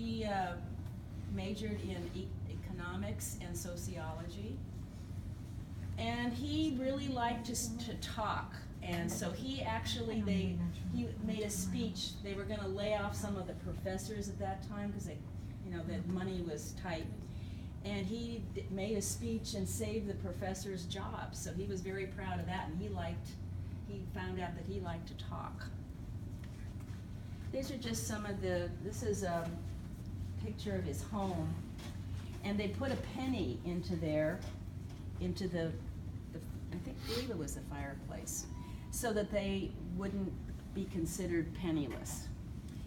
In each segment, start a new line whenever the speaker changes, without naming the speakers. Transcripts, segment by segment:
he majored in economics and sociology. And he really liked to talk. And so he actually, he made a speech. They were going to lay off some of the professors at that time because the money was tight. And he made a speech and saved the professors' jobs. So he was very proud of that, and he found out that he liked to talk. These are just some of this is a picture of his home. And they put a penny into there, into the I believe it was the fireplace, so that they wouldn't be considered penniless.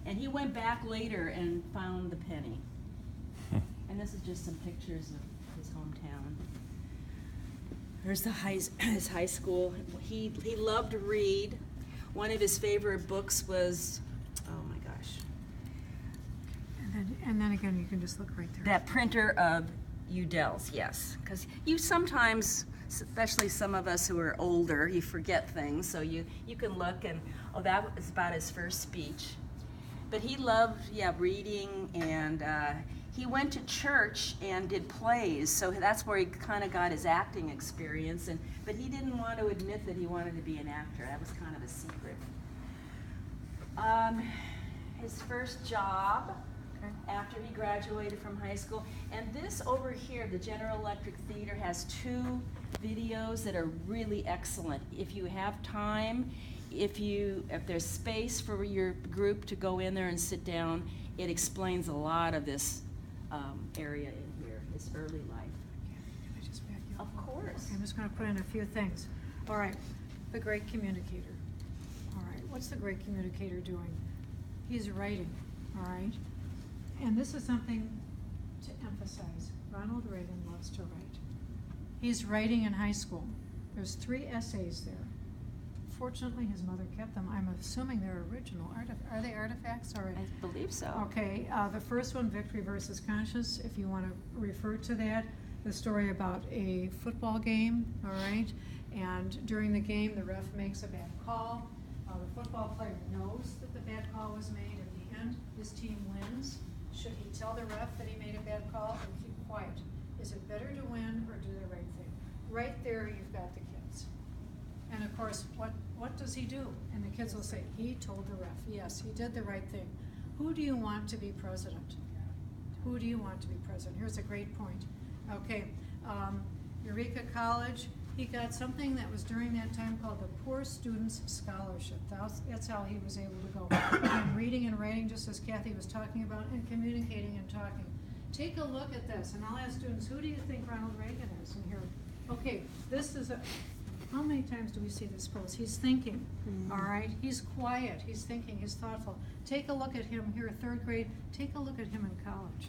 And he went back later and found the penny. And this is just some pictures of his hometown. There's his high school. He loved to read. One of his favorite books was, oh my gosh.
And then again, you can just look right there.
That Printer of Udell's, yes. Because you sometimes, especially some of us who are older, you forget things. So you can look and, oh, that was about his first speech. But he loved, reading, and he went to church and did plays, so that's where he kind of got his acting experience. But he didn't want to admit that he wanted to be an actor. That was kind of a secret. His first job after he graduated from high school, and this over here, the General Electric Theater, has 2 videos that are really excellent. If you have time, if there's space for your group to go in there and sit down, it explains a lot of this area in here, his early life.
Can I just back you up?
Of course.
Okay, I'm just going to put in a few things. All right, the great communicator. All right, what's the great communicator doing? He's writing, all right? And this is something to emphasize. Ronald Reagan loves to write. He's writing in high school. There's 3 essays there. Fortunately, his mother kept them. I'm assuming they're original. Are they artifacts? All right.
I believe so.
Okay, the first one, Victory versus Conscience, if you want to refer to that, the story about a football game, all right? And during the game, the ref makes a bad call. The football player knows that the bad call was made. At the end, his team wins. Should he tell the ref that he made a bad call or keep quiet? Is it better to win or do the right thing? Right there, you've got the kids. And of course, what does he do? And the kids will say, he told the ref. Yes, he did the right thing. Who do you want to be president? Who do you want to be president? Here's a great point. Okay, Eureka College, he got something that was during that time called the Poor Students Scholarship. That's how he was able to go. And reading and writing, just as Kathy was talking about, and communicating and talking. Take a look at this, and I'll ask students, who do you think Ronald Reagan is? And here, okay, this is how many times do we see this pose? He's thinking, all right? He's quiet, he's thinking, he's thoughtful. Take a look at him here, 3rd grade. Take a look at him in college.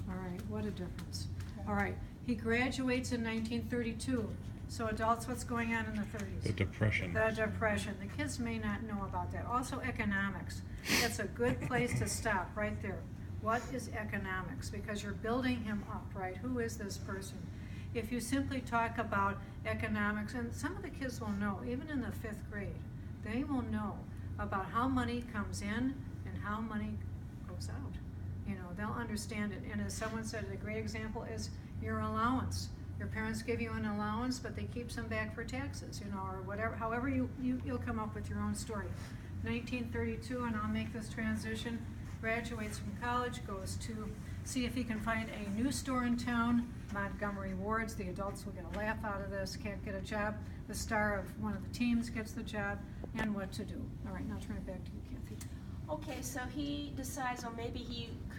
All right, what a difference. All right, he graduates in 1932. So adults, what's going on in the 30s?
The Depression.
The Depression. The kids may not know about that. Also economics. That's a good place to stop right there. What is economics? Because you're building him up, right? Who is this person? If you simply talk about economics, and some of the kids will know, even in the 5th grade, they will know about how money comes in and how money goes out. You know, they'll understand it. And as someone said, a great example is your allowance. Your parents give you an allowance, but they keep some back for taxes, you know, or whatever. However, you'll come up with your own story. 1932, and I'll make this transition, graduates from college, goes to see if he can find a new store in town, Montgomery Ward's. The adults will get a laugh out of this, can't get a job. The star of one of the teams gets the job, and what to do. All right, now turn it back to you, Kathy.
Okay, so he decides, well, maybe he